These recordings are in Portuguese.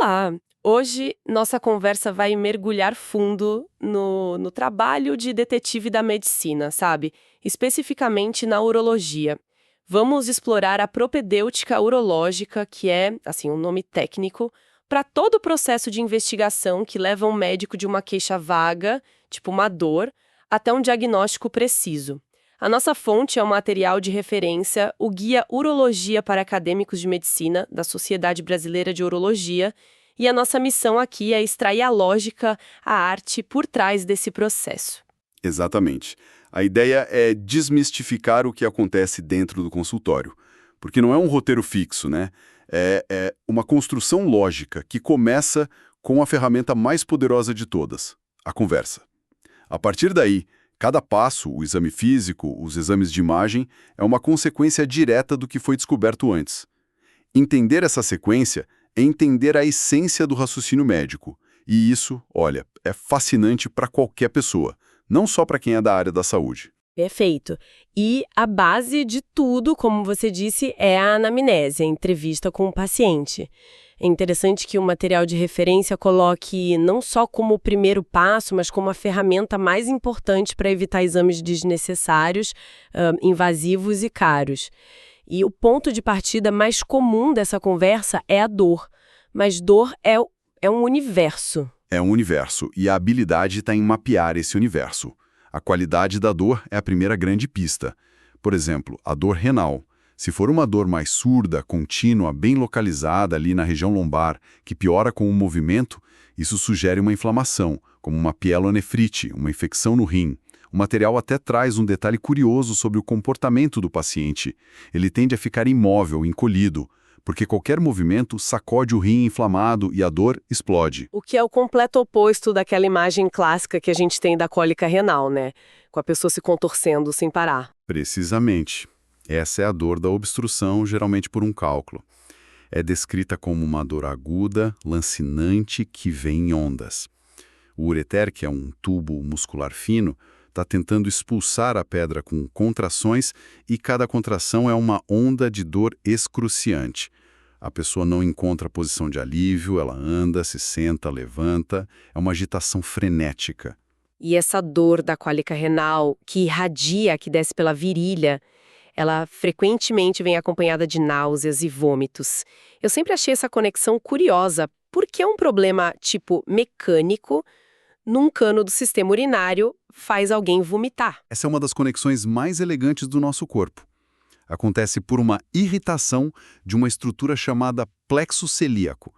Olá! Hoje nossa conversa vai mergulhar fundo no trabalho de detetive da medicina, sabe? Especificamente na urologia. Vamos explorar a propedêutica urológica, que é, assim, um nome técnico, para todo o processo de investigação que leva um médico de uma queixa vaga, tipo uma dor, até um diagnóstico preciso. A nossa fonte é o material de referência, o Guia Urologia para Acadêmicos de Medicina, da Sociedade Brasileira de Urologia, e a nossa missão aqui é extrair a lógica, a arte por trás desse processo. Exatamente. A ideia é desmistificar o que acontece dentro do consultório, porque não é um roteiro fixo, né? É uma construção lógica que começa com a ferramenta mais poderosa de todas, a conversa. A partir daí, cada passo, o exame físico, os exames de imagem, é uma consequência direta do que foi descoberto antes. Entender essa sequência é entender a essência do raciocínio médico. E isso, olha, é fascinante para qualquer pessoa, não só para quem é da área da saúde. Perfeito. E a base de tudo, como você disse, é a anamnese, a entrevista com o paciente. É interessante que o material de referência coloque não só como o primeiro passo, mas como a ferramenta mais importante para evitar exames desnecessários, invasivos e caros. E o ponto de partida mais comum dessa conversa é a dor. Mas dor é um universo. É um universo, e a habilidade está em mapear esse universo. A qualidade da dor é a primeira grande pista. Por exemplo, a dor renal. Se for uma dor mais surda, contínua, bem localizada ali na região lombar, que piora com o movimento, isso sugere uma inflamação, como uma pielonefrite, uma infecção no rim. O material até traz um detalhe curioso sobre o comportamento do paciente. Ele tende a ficar imóvel, encolhido, porque qualquer movimento sacode o rim inflamado e a dor explode. O que é o completo oposto daquela imagem clássica que a gente tem da cólica renal, né? Com a pessoa se contorcendo sem parar. Precisamente. Essa é a dor da obstrução, geralmente por um cálculo. É descrita como uma dor aguda, lancinante, que vem em ondas. O ureter, que é um tubo muscular fino, está tentando expulsar a pedra com contrações e cada contração é uma onda de dor excruciante. A pessoa não encontra posição de alívio, ela anda, se senta, levanta, é uma agitação frenética. E essa dor da cólica renal, que irradia, que desce pela virilha, ela frequentemente vem acompanhada de náuseas e vômitos. Eu sempre achei essa conexão curiosa, porque é um problema tipo mecânico num cano do sistema urinário faz alguém vomitar. Essa é uma das conexões mais elegantes do nosso corpo. Acontece por uma irritação de uma estrutura chamada plexo celíaco.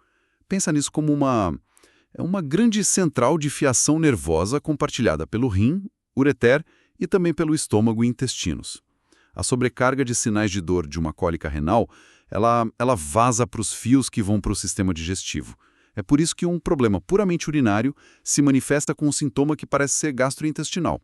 Pensa nisso como uma grande central de fiação nervosa compartilhada pelo rim, ureter e também pelo estômago e intestinos. A sobrecarga de sinais de dor de uma cólica renal, ela vaza para os fios que vão para o sistema digestivo. É por isso que um problema puramente urinário se manifesta com um sintoma que parece ser gastrointestinal.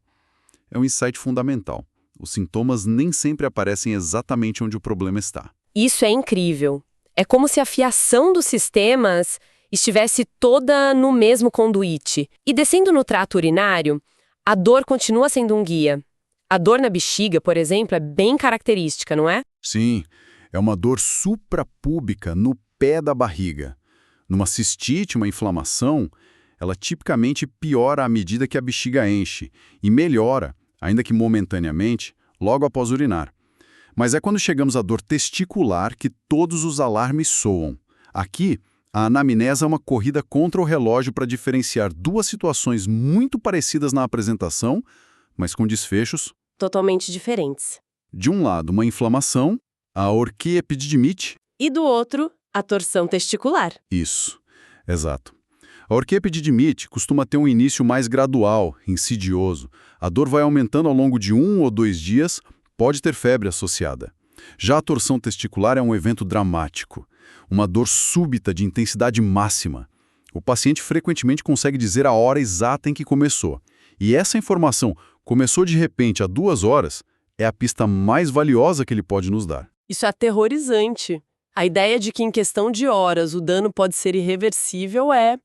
É um insight fundamental. Os sintomas nem sempre aparecem exatamente onde o problema está. Isso é incrível. É como se a fiação dos sistemas estivesse toda no mesmo conduíte. E descendo no trato urinário, a dor continua sendo um guia. A dor na bexiga, por exemplo, é bem característica, não é? Sim, é uma dor suprapúbica no pé da barriga. Numa cistite, uma inflamação, ela tipicamente piora à medida que a bexiga enche e melhora, ainda que momentaneamente, logo após urinar. Mas é quando chegamos à dor testicular que todos os alarmes soam. Aqui, a anamnese é uma corrida contra o relógio para diferenciar duas situações muito parecidas na apresentação, mas com desfechos Totalmente diferentes. de um lado, uma inflamação, a orquiepididimite. E do outro, a torção testicular. Isso, exato. A orquiepididimite costuma ter um início mais gradual, insidioso. A dor vai aumentando ao longo de 1 ou 2 dias, pode ter febre associada. Já a torção testicular é um evento dramático, uma dor súbita de intensidade máxima. O paciente frequentemente consegue dizer a hora exata em que começou. E essa informação, começou de repente há 2 horas, é a pista mais valiosa que ele pode nos dar. Isso é aterrorizante. A ideia de que em questão de horas o dano pode ser irreversível é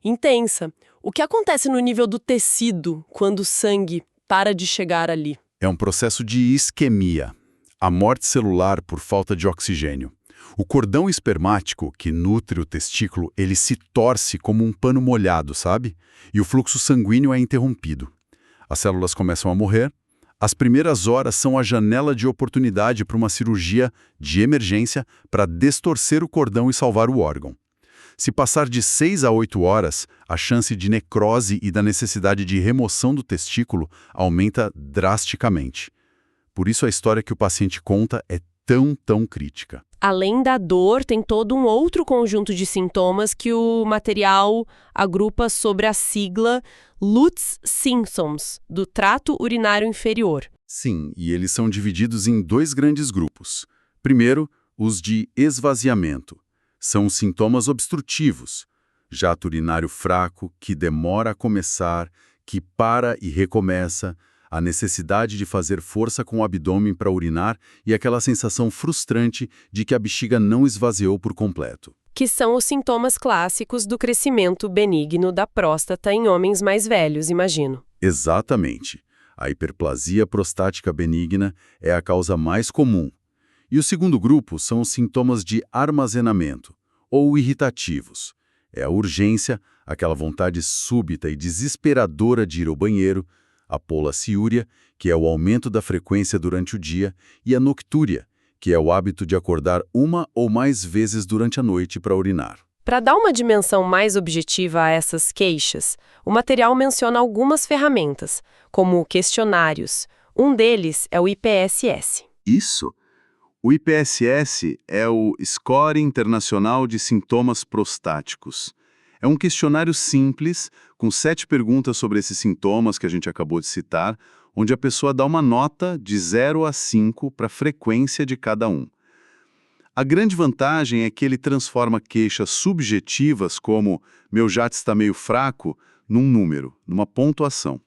intensa. O que acontece no nível do tecido quando o sangue para de chegar ali? É um processo de isquemia, a morte celular por falta de oxigênio. O cordão espermático, que nutre o testículo, ele se torce como um pano molhado, sabe? E o fluxo sanguíneo é interrompido. As células começam a morrer. As primeiras horas são a janela de oportunidade para uma cirurgia de emergência para distorcer o cordão e salvar o órgão. Se passar de 6 a 8 horas, a chance de necrose e da necessidade de remoção do testículo aumenta drasticamente. Por isso a história que o paciente conta é tão crítica. Além da dor, tem todo um outro conjunto de sintomas que o material agrupa sobre a sigla Lutz Symptoms, do trato urinário inferior. Sim, e eles são divididos em 2 grandes grupos. Primeiro, os de esvaziamento. São sintomas obstrutivos. Jato urinário fraco, que demora a começar, que para e recomeça, a necessidade de fazer força com o abdômen para urinar e aquela sensação frustrante de que a bexiga não esvaziou por completo. Que são os sintomas clássicos do crescimento benigno da próstata em homens mais velhos, imagino. Exatamente. A hiperplasia prostática benigna é a causa mais comum. E o segundo grupo são os sintomas de armazenamento, ou irritativos. É a urgência, aquela vontade súbita e desesperadora de ir ao banheiro, a polaciúria, que é o aumento da frequência durante o dia, e a noctúria, que é o hábito de acordar uma ou mais vezes durante a noite para urinar. Para dar uma dimensão mais objetiva a essas queixas, o material menciona algumas ferramentas, como questionários. Um deles é o IPSS. Isso. O IPSS é o Score Internacional de Sintomas Prostáticos. É um questionário simples, com 7 perguntas sobre esses sintomas que a gente acabou de citar, onde a pessoa dá uma nota de 0 a 5 para a frequência de cada um. A grande vantagem é que ele transforma queixas subjetivas como "meu jato está meio fraco" num número, numa pontuação.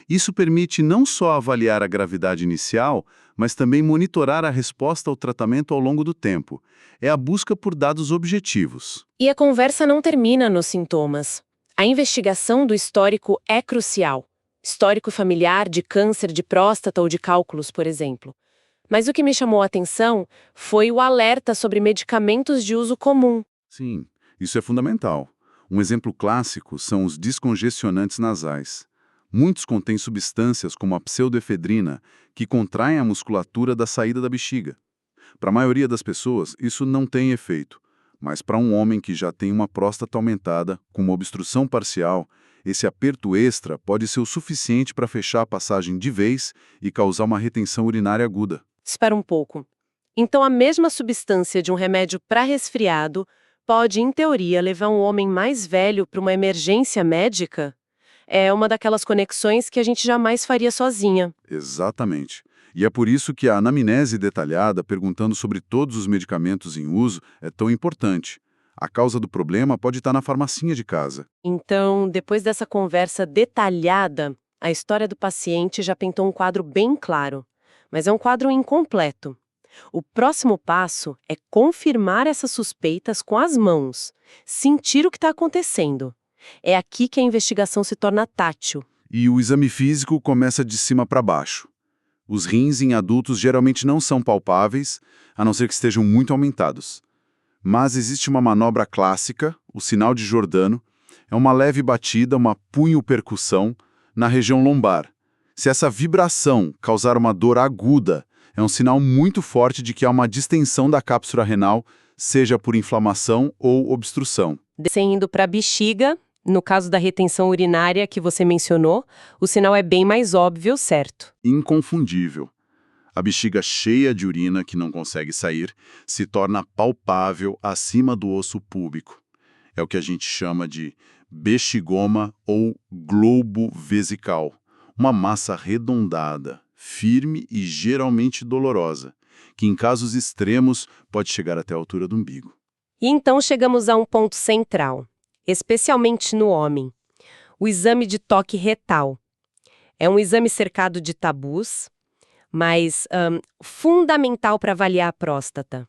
Isso permite não só avaliar a gravidade inicial, mas também monitorar a resposta ao tratamento ao longo do tempo. É a busca por dados objetivos. E a conversa não termina nos sintomas. A investigação do histórico é crucial. Histórico familiar de câncer de próstata ou de cálculos, por exemplo. Mas o que me chamou a atenção foi o alerta sobre medicamentos de uso comum. Sim, isso é fundamental. Um exemplo clássico são os descongestionantes nasais. Muitos contêm substâncias como a pseudoefedrina, que contraem a musculatura da saída da bexiga. Para a maioria das pessoas, isso não tem efeito. Mas para um homem que já tem uma próstata aumentada, com uma obstrução parcial, esse aperto extra pode ser o suficiente para fechar a passagem de vez e causar uma retenção urinária aguda. Espera um pouco. Então a mesma substância de um remédio para resfriado pode, em teoria, levar um homem mais velho para uma emergência médica? É uma daquelas conexões que a gente jamais faria sozinha. Exatamente. E é por isso que a anamnese detalhada, perguntando sobre todos os medicamentos em uso, é tão importante. A causa do problema pode estar na farmacinha de casa. Então, depois dessa conversa detalhada, a história do paciente já pintou um quadro bem claro. Mas é um quadro incompleto. O próximo passo é confirmar essas suspeitas com as mãos, sentir o que está acontecendo. É aqui que a investigação se torna tátil. E o exame físico começa de cima para baixo. Os rins em adultos geralmente não são palpáveis, a não ser que estejam muito aumentados. Mas existe uma manobra clássica, o sinal de Giordano, é uma leve batida, uma punho-percussão, na região lombar. Se essa vibração causar uma dor aguda, é um sinal muito forte de que há uma distensão da cápsula renal, seja por inflamação ou obstrução. Descendo para a bexiga, no caso da retenção urinária que você mencionou, o sinal é bem mais óbvio, certo? Inconfundível. A bexiga cheia de urina que não consegue sair se torna palpável acima do osso púbico. É o que a gente chama de bexigoma ou globo vesical, uma massa arredondada, firme e geralmente dolorosa, que em casos extremos pode chegar até a altura do umbigo. E então chegamos a um ponto central, especialmente no homem: o exame de toque retal. É um exame cercado de tabus, mas fundamental para avaliar a próstata.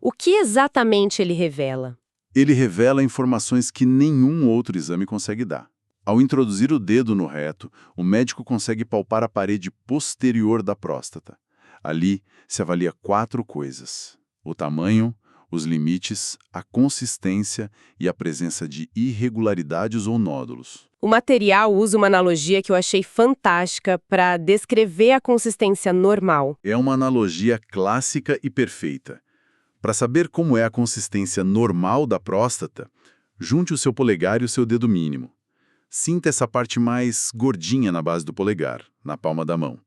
O que exatamente ele revela? Ele revela informações que nenhum outro exame consegue dar. Ao introduzir o dedo no reto, o médico consegue palpar a parede posterior da próstata. Ali se avalia 4 coisas: o tamanho, os limites, a consistência e a presença de irregularidades ou nódulos. O material usa uma analogia que eu achei fantástica para descrever a consistência normal. É uma analogia clássica e perfeita. Para saber como é a consistência normal da próstata, junte o seu polegar e o seu dedo mínimo. Sinta essa parte mais gordinha na base do polegar, na palma da mão.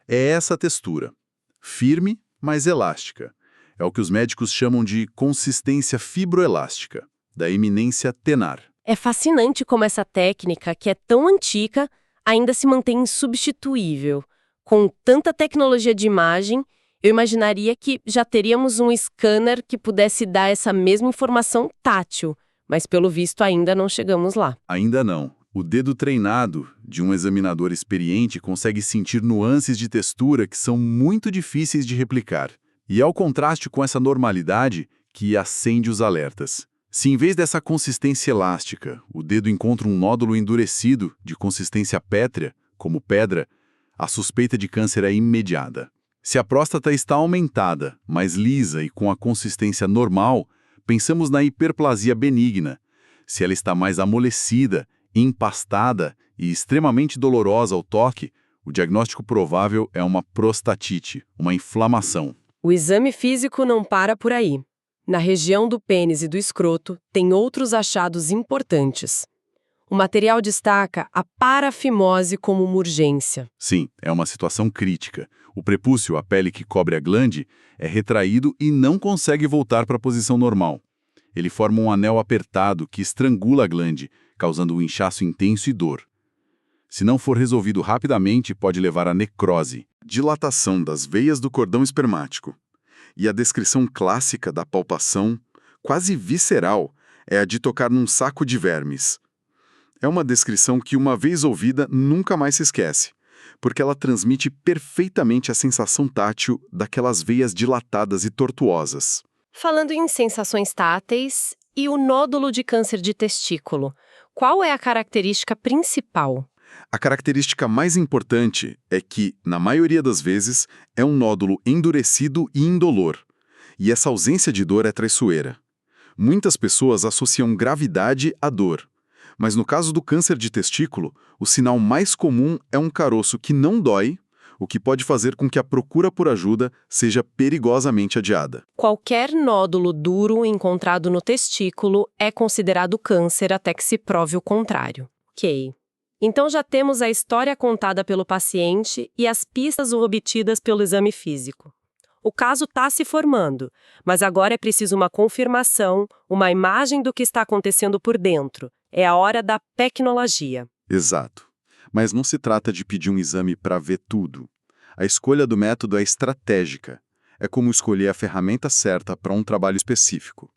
É essa textura, firme, mas elástica. É o que os médicos chamam de consistência fibroelástica, da eminência tenar. É fascinante como essa técnica, que é tão antiga, ainda se mantém insubstituível. Com tanta tecnologia de imagem, eu imaginaria que já teríamos um scanner que pudesse dar essa mesma informação tátil, mas pelo visto ainda não chegamos lá. Ainda não. O dedo treinado de um examinador experiente consegue sentir nuances de textura que são muito difíceis de replicar. E é o contraste com essa normalidade que acende os alertas. Se em vez dessa consistência elástica, o dedo encontra um nódulo endurecido de consistência pétrea, como pedra, a suspeita de câncer é imediata. Se a próstata está aumentada, mais lisa e com a consistência normal, pensamos na hiperplasia benigna. Se ela está mais amolecida, empastada e extremamente dolorosa ao toque, o diagnóstico provável é uma prostatite, uma inflamação. O exame físico não para por aí. Na região do pênis e do escroto, tem outros achados importantes. O material destaca a parafimose como uma urgência. Sim, é uma situação crítica. O prepúcio, a pele que cobre a glande, é retraído e não consegue voltar para a posição normal. Ele forma um anel apertado que estrangula a glande, causando um inchaço intenso e dor. Se não for resolvido rapidamente, pode levar à necrose, dilatação das veias do cordão espermático. E a descrição clássica da palpação, quase visceral, é a de tocar num saco de vermes. É uma descrição que, uma vez ouvida, nunca mais se esquece, porque ela transmite perfeitamente a sensação tátil daquelas veias dilatadas e tortuosas. Falando em sensações táteis, e o nódulo de câncer de testículo, qual é a característica principal? A característica mais importante é que, na maioria das vezes, é um nódulo endurecido e indolor. E essa ausência de dor é traiçoeira. Muitas pessoas associam gravidade à dor. Mas no caso do câncer de testículo, o sinal mais comum é um caroço que não dói, o que pode fazer com que a procura por ajuda seja perigosamente adiada. Qualquer nódulo duro encontrado no testículo é considerado câncer até que se prove o contrário. Ok. Então já temos a história contada pelo paciente e as pistas obtidas pelo exame físico. O caso está se formando, mas agora é preciso uma confirmação, uma imagem do que está acontecendo por dentro. É a hora da tecnologia. Exato. Mas não se trata de pedir um exame para ver tudo. A escolha do método é estratégica. É como escolher a ferramenta certa para um trabalho específico.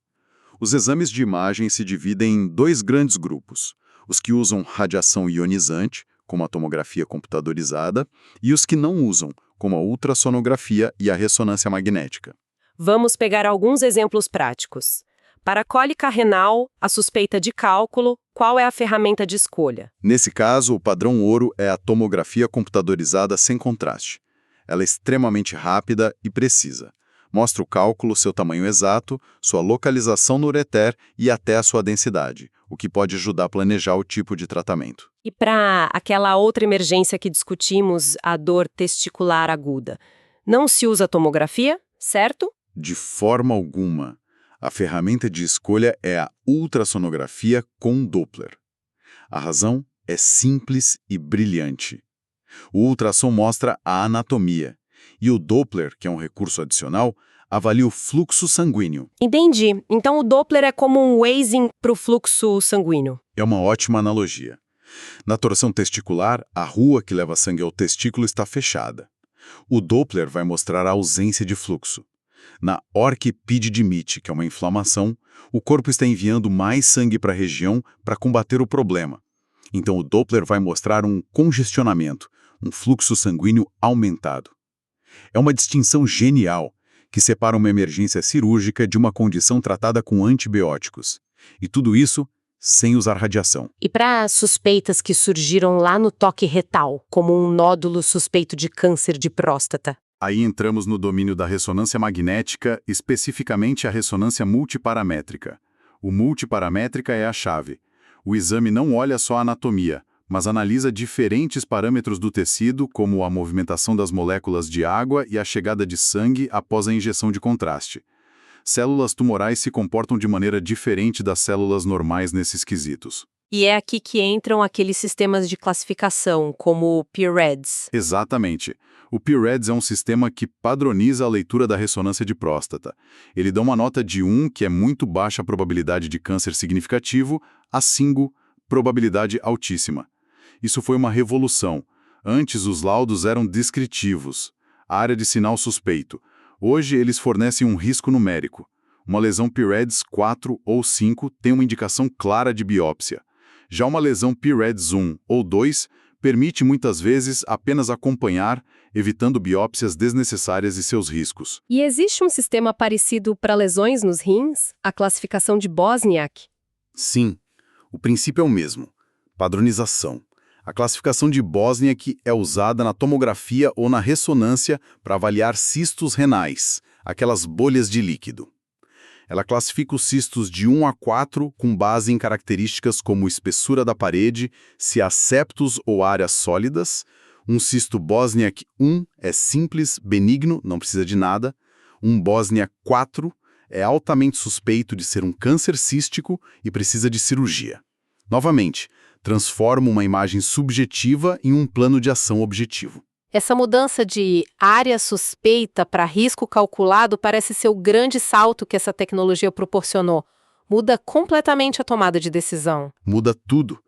Os exames de imagem se dividem em dois grandes grupos: os que usam radiação ionizante, como a tomografia computadorizada, e os que não usam, como a ultrassonografia e a ressonância magnética. Vamos pegar alguns exemplos práticos. Para a cólica renal, a suspeita de cálculo, qual é a ferramenta de escolha? Nesse caso, o padrão ouro é a tomografia computadorizada sem contraste. Ela é extremamente rápida e precisa. Mostra o cálculo, seu tamanho exato, sua localização no ureter e até a sua densidade, o que pode ajudar a planejar o tipo de tratamento. E para aquela outra emergência que discutimos, a dor testicular aguda, não se usa tomografia, certo? De forma alguma. A ferramenta de escolha é a ultrassonografia com Doppler. A razão é simples e brilhante. O ultrassom mostra a anatomia, e o Doppler, que é um recurso adicional, avalia o fluxo sanguíneo. Entendi. Então o Doppler é como um Waze para o fluxo sanguíneo. É uma ótima analogia. Na torção testicular, a rua que leva sangue ao testículo está fechada. O Doppler vai mostrar a ausência de fluxo. Na orquipididimite, que é uma inflamação, o corpo está enviando mais sangue para a região para combater o problema. Então o Doppler vai mostrar um congestionamento, um fluxo sanguíneo aumentado. É uma distinção genial que separa uma emergência cirúrgica de uma condição tratada com antibióticos. E tudo isso sem usar radiação. E para suspeitas que surgiram lá no toque retal, como um nódulo suspeito de câncer de próstata? Aí entramos no domínio da ressonância magnética, especificamente a ressonância multiparamétrica. O multiparamétrica é a chave. O exame não olha só a anatomia, mas analisa diferentes parâmetros do tecido, como a movimentação das moléculas de água e a chegada de sangue após a injeção de contraste. Células tumorais se comportam de maneira diferente das células normais nesses quesitos. E é aqui que entram aqueles sistemas de classificação, como o PIREDS. Exatamente. O PIREDS é um sistema que padroniza a leitura da ressonância de próstata. Ele dá uma nota de 1, que é muito baixa a probabilidade de câncer significativo, a 5, probabilidade altíssima. Isso foi uma revolução. Antes, os laudos eram descritivos. Área de sinal suspeito. Hoje, eles fornecem um risco numérico. Uma lesão PIREDS 4 ou 5 tem uma indicação clara de biópsia. Já uma lesão PIREDS 1 ou 2 permite muitas vezes apenas acompanhar, evitando biópsias desnecessárias e seus riscos. E existe um sistema parecido para lesões nos rins? A classificação de Bosniak? Sim, o princípio é o mesmo. Padronização. A classificação de Bosniak é usada na tomografia ou na ressonância para avaliar cistos renais, aquelas bolhas de líquido. Ela classifica os cistos de 1 a 4 com base em características como espessura da parede, se há septos ou áreas sólidas. Um cisto Bosniak 1 é simples, benigno, não precisa de nada. Um Bosniak 4 é altamente suspeito de ser um câncer cístico e precisa de cirurgia. Novamente, transforma uma imagem subjetiva em um plano de ação objetivo. Essa mudança de área suspeita para risco calculado parece ser o grande salto que essa tecnologia proporcionou. Muda completamente a tomada de decisão. Muda tudo.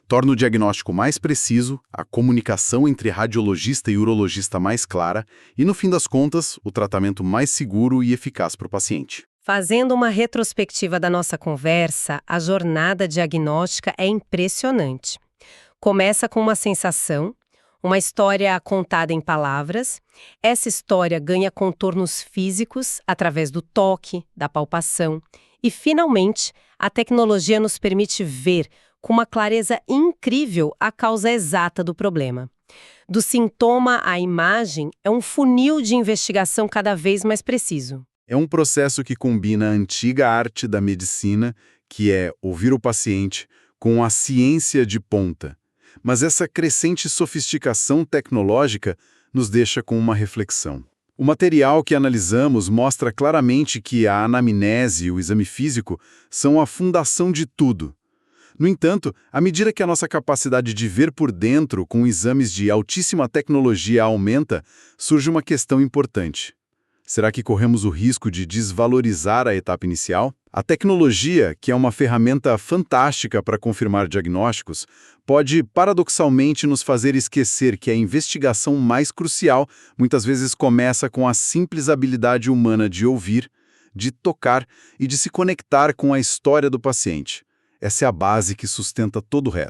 Torna o diagnóstico mais preciso, a comunicação entre radiologista e urologista mais clara e, no fim das contas, o tratamento mais seguro e eficaz para o paciente. Fazendo uma retrospectiva da nossa conversa, a jornada diagnóstica é impressionante. Começa com uma sensação, uma história contada em palavras. Essa história ganha contornos físicos através do toque, da palpação. E, finalmente, a tecnologia nos permite ver, com uma clareza incrível, a causa exata do problema. Do sintoma à imagem, é um funil de investigação cada vez mais preciso. É um processo que combina a antiga arte da medicina, que é ouvir o paciente, com a ciência de ponta. Mas essa crescente sofisticação tecnológica nos deixa com uma reflexão. O material que analisamos mostra claramente que a anamnese e o exame físico são a fundação de tudo. No entanto, à medida que a nossa capacidade de ver por dentro com exames de altíssima tecnologia aumenta, surge uma questão importante. Será que corremos o risco de desvalorizar a etapa inicial? A tecnologia, que é uma ferramenta fantástica para confirmar diagnósticos, pode paradoxalmente nos fazer esquecer que a investigação mais crucial muitas vezes começa com a simples habilidade humana de ouvir, de tocar e de se conectar com a história do paciente. Essa é a base que sustenta todo o resto.